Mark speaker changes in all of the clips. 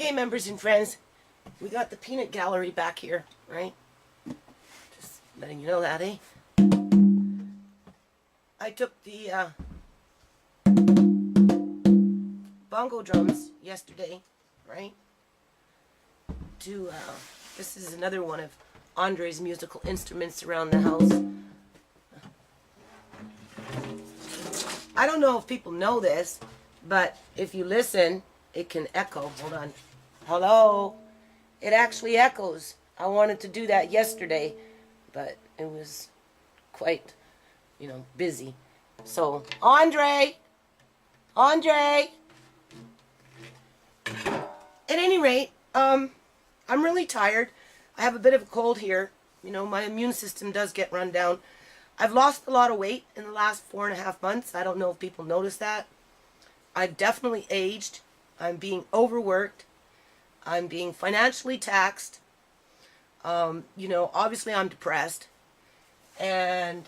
Speaker 1: Okay, members and friends, we got the peanut gallery back here, right? Just letting you know that, eh? I took the bongo drums yesterday, right? This is another one of Andre's musical instruments around the house. I don't know if people know this, but if you listen, it can echo. Hold on. Hello? It actually echoes. I wanted to do that yesterday, but it was quite, busy. So, Andre! At any rate, I'm really tired. I have a bit of a cold here. My immune system does get run down. I've lost a lot of weight in the last 4.5 months. I don't know if people notice that. I've definitely aged. I'm being overworked. I'm being financially taxed. Obviously I'm depressed. And,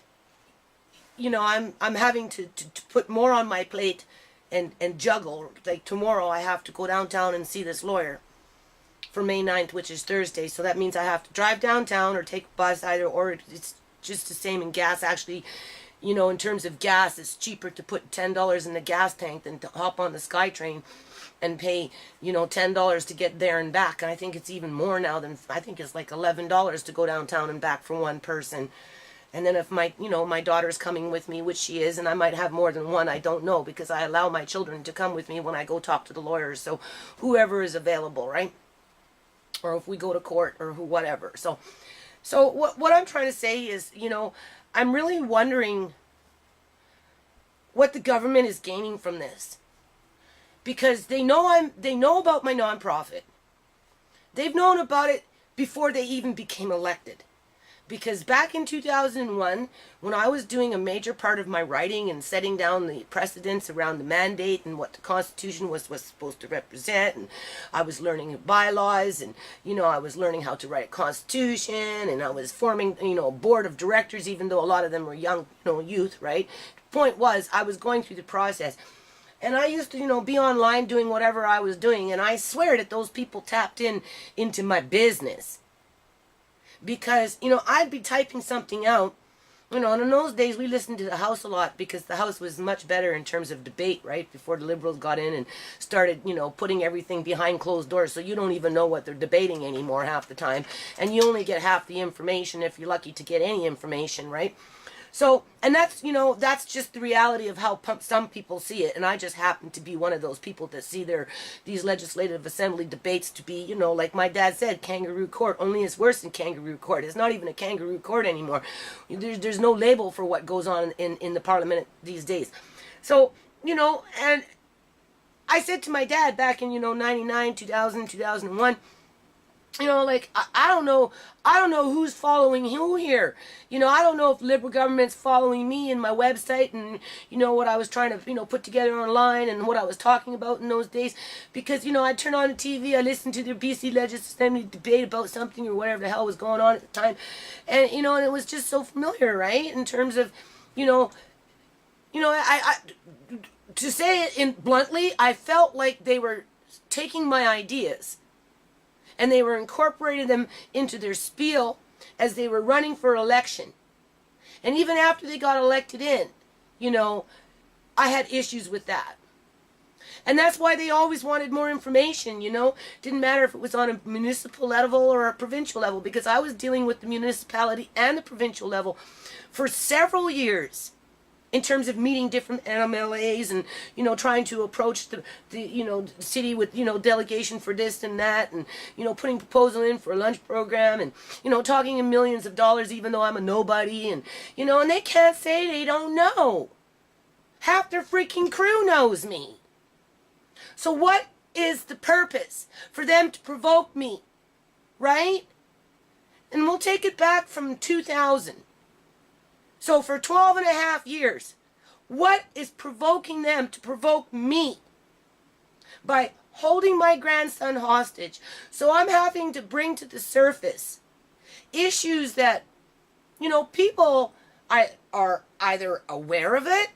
Speaker 1: I'm having to put more on my plate and juggle. Like tomorrow I have to go downtown and see this lawyer for May 9th, which is Thursday. So that means I have to drive downtown or take a bus either, or it's just the same in gas. Actually, in terms of gas, it's cheaper to put $10 in the gas tank than to hop on the SkyTrain and pay, $10 to get there and back. And I think it's even more now than, I think it's like $11 to go downtown and back for one person. And then if my daughter's coming with me, which she is, and I might have more than one, I don't know, because I allow my children to come with me when I go talk to the lawyers. So whoever is available, right? Or if we go to court or whatever. So what I'm trying to say is, I'm really wondering what the government is gaining from this. Because they know about my nonprofit. They've known about it before they even became elected. Because back in 2001, when I was doing a major part of my writing and setting down the precedents around the mandate and what the Constitution was supposed to represent, and I was learning bylaws, and I was learning how to write a Constitution, and I was forming a board of directors, even though a lot of them were young youth, right? The point was, I was going through the process. And I used to, be online doing whatever I was doing. And I swear that those people tapped into my business. Because, I'd be typing something out. And in those days, we listened to the House a lot because the House was much better in terms of debate, right? Before the Liberals got in and started, putting everything behind closed doors. So you don't even know what they're debating anymore half the time. And you only get half the information if you're lucky to get any information, right? So, and that's, that's just the reality of how some people see it. And I just happen to be one of those people that see these legislative assembly debates to be, like my dad said, kangaroo court. Only it's worse than kangaroo court. It's not even a kangaroo court anymore. There's no label for what goes on in the parliament these days. So, and I said to my dad back in, 99, 2000, 2001, I don't know who's following who here. I don't know if Liberal government's following me and my website and, what I was trying to, put together online and what I was talking about in those days. Because, I'd turn on the TV, I listened to the BC Legislative Assembly debate about something or whatever the hell was going on at the time. And, and it was just so familiar, right? In terms of, I to say it bluntly, I felt like they were taking my ideas and they were incorporating them into their spiel as they were running for election. And even after they got elected in, I had issues with that. And that's why they always wanted more information, Didn't matter if it was on a municipal level or a provincial level, because I was dealing with the municipality and the provincial level for several years. In terms of meeting different MLAs and, trying to approach the city with, delegation for this and that and, putting proposal in for a lunch program and, talking in millions of dollars even though I'm a nobody and, and they can't say they don't know. Half their freaking crew knows me. So what is the purpose? For them to provoke me, right? And we'll take it back from 2000. So for 12.5 years, what is provoking them to provoke me? By holding my grandson hostage. So I'm having to bring to the surface issues that, people are either aware of it,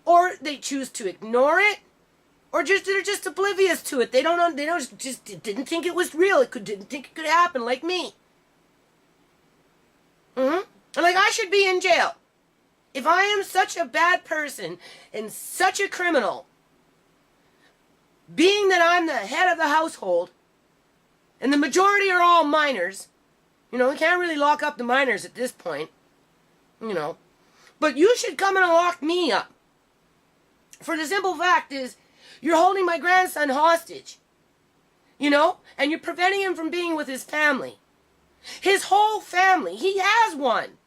Speaker 1: or they choose to ignore it, Or just they're just oblivious to it. They don't know. They don't just didn't think it was real. Didn't think it could happen, like me. And like I should be in jail. If I am such a bad person and such a criminal, being that I'm the head of the household, and the majority are all minors, we can't really lock up the minors at this point, but you should come in and lock me up. For the simple fact is, you're holding my grandson hostage, and you're preventing him from being with his family. His whole family, he has one.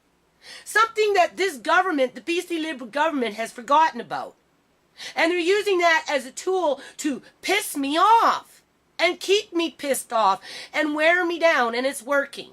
Speaker 1: Something that this government, the BC Liberal government, has forgotten about. And they're using that as a tool to piss me off and keep me pissed off and wear me down, and it's working.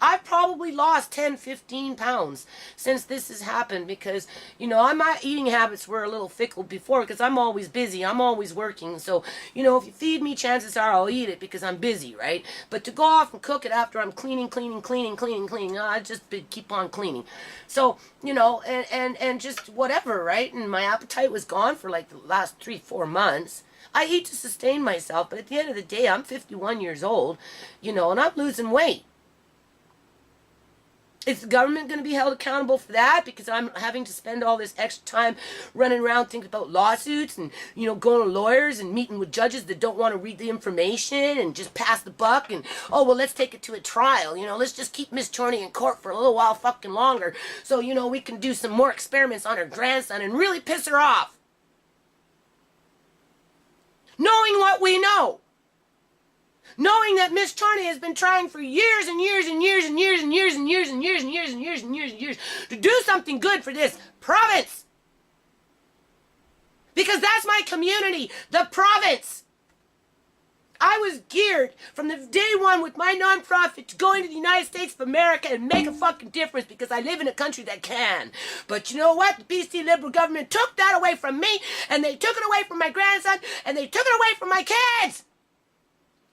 Speaker 1: I've probably lost 10, 15 pounds since this has happened because, my eating habits were a little fickle before because I'm always busy. I'm always working. So, if you feed me, chances are I'll eat it because I'm busy, right? But to go off and cook it after I'm cleaning, I just keep on cleaning. So, and just whatever, right? And my appetite was gone for like the last 3-4 months. I eat to sustain myself, but at the end of the day, I'm 51 years old, and I'm losing weight. Is the government going to be held accountable for that because I'm having to spend all this extra time running around thinking about lawsuits and, going to lawyers and meeting with judges that don't want to read the information and just pass the buck and, let's take it to a trial. Let's just keep Miss Chorney in court for a little while fucking longer so, we can do some more experiments on her grandson and really piss her off. Knowing what we know. Knowing that Miss Chorney has been trying for years and years and years and years and years and years and years and years and years and years and years to do something good for this province. Because that's my community, the province. I was geared from the day one with my nonprofit to go into the United States of America and make a fucking difference because I live in a country that can. But you know what? The BC Liberal government took that away from me, and they took it away from my grandson, and they took it away from my kids.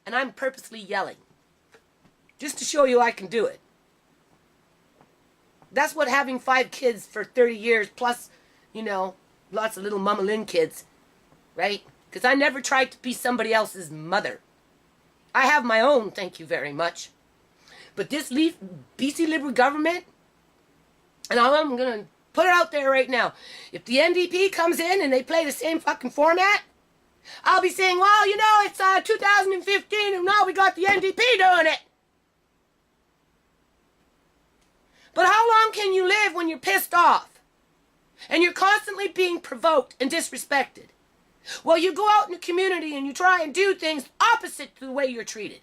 Speaker 1: And I'm purposely yelling. Just to show you I can do it. That's what having 5 kids for 30 years plus, lots of little Mama Lynn kids, right? Because I never tried to be somebody else's mother. I have my own, thank you very much. But this BC Liberal government, and I'm going to put it out there right now. If the NDP comes in and they play the same fucking format, I'll be saying, well, it's 2015 and now we got the NDP doing it. But how long can you live when you're pissed off? And you're constantly being provoked and disrespected? Well, you go out in the community and you try and do things opposite to the way you're treated.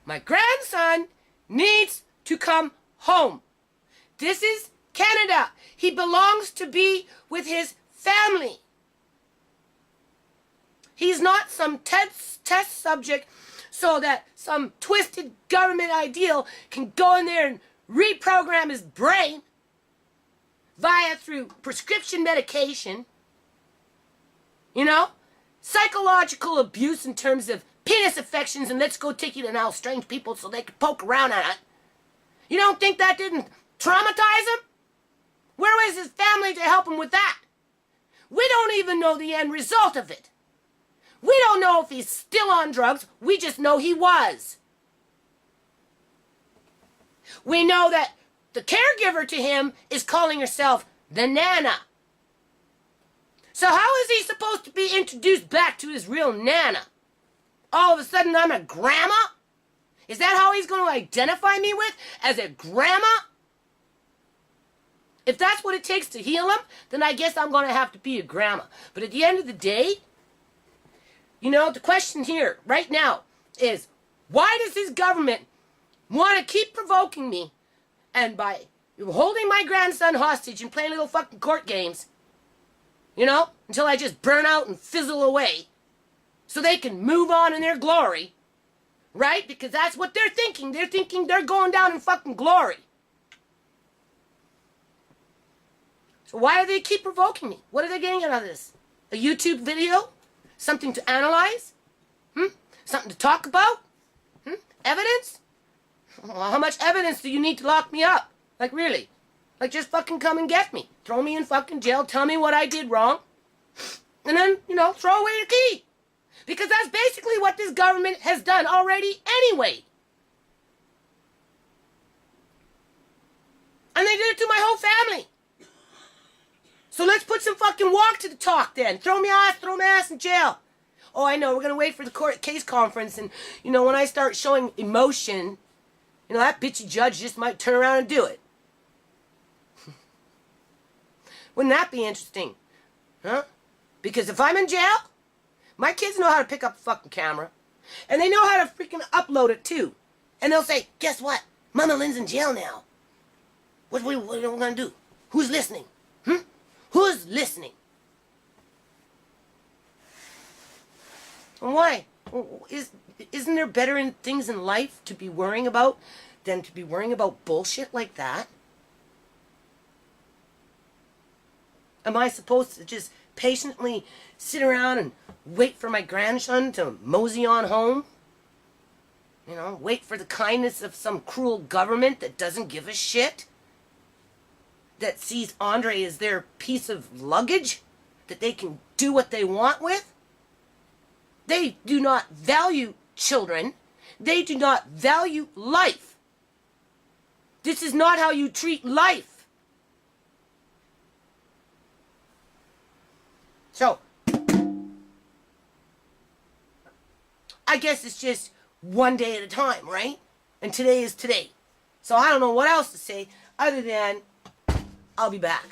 Speaker 1: My grandson needs to come home. This is Canada. He belongs to be with his family. He's not some test subject so that some twisted government ideal can go in there and reprogram his brain through prescription medication. Psychological abuse in terms of penis affections and let's go take you to now strange people so they can poke around at it. You don't think that didn't traumatize him? Where was his family to help him with that? We don't even know the end result of it. We don't know if he's still on drugs. We just know he was. We know that the caregiver to him is calling herself the Nana. So how is he supposed to be introduced back to his real Nana? All of a sudden I'm a grandma? Is that how he's going to identify me with? As a grandma? If that's what it takes to heal him, then I guess I'm going to have to be a grandma. But at the end of the day, the question here, right now, is why does this government want to keep provoking me and by holding my grandson hostage and playing little fucking court games, until I just burn out and fizzle away so they can move on in their glory, right? Because that's what they're thinking. They're thinking they're going down in fucking glory. So why do they keep provoking me? What are they getting out of this? A YouTube video? Something to analyze? Something to talk about? Evidence? Well, how much evidence do you need to lock me up? Like, really? Like, just fucking come and get me. Throw me in fucking jail. Tell me what I did wrong. and then, throw away the key. Because that's basically what this government has done already anyway. And they did it to my whole family. So let's put some fucking walk to the talk then. Throw my ass in jail. Oh, I know, we're going to wait for the court case conference, and, when I start showing emotion, that bitchy judge just might turn around and do it. Wouldn't that be interesting? Huh? Because if I'm in jail, my kids know how to pick up a fucking camera. And they know how to freaking upload it too. And they'll say, guess what? Mama Lynn's in jail now. What are we going to do? Who's listening? Who's listening? Why? Isn't there better things in life to be worrying about than to be worrying about bullshit like that? Am I supposed to just patiently sit around and wait for my grandson to mosey on home? Wait for the kindness of some cruel government that doesn't give a shit? That sees Andre as their piece of luggage that they can do what they want with? They do not value children. They do not value life. This is not how you treat life. So, I guess it's just one day at a time, right? And today is today. So I don't know what else to say other than I'll be back.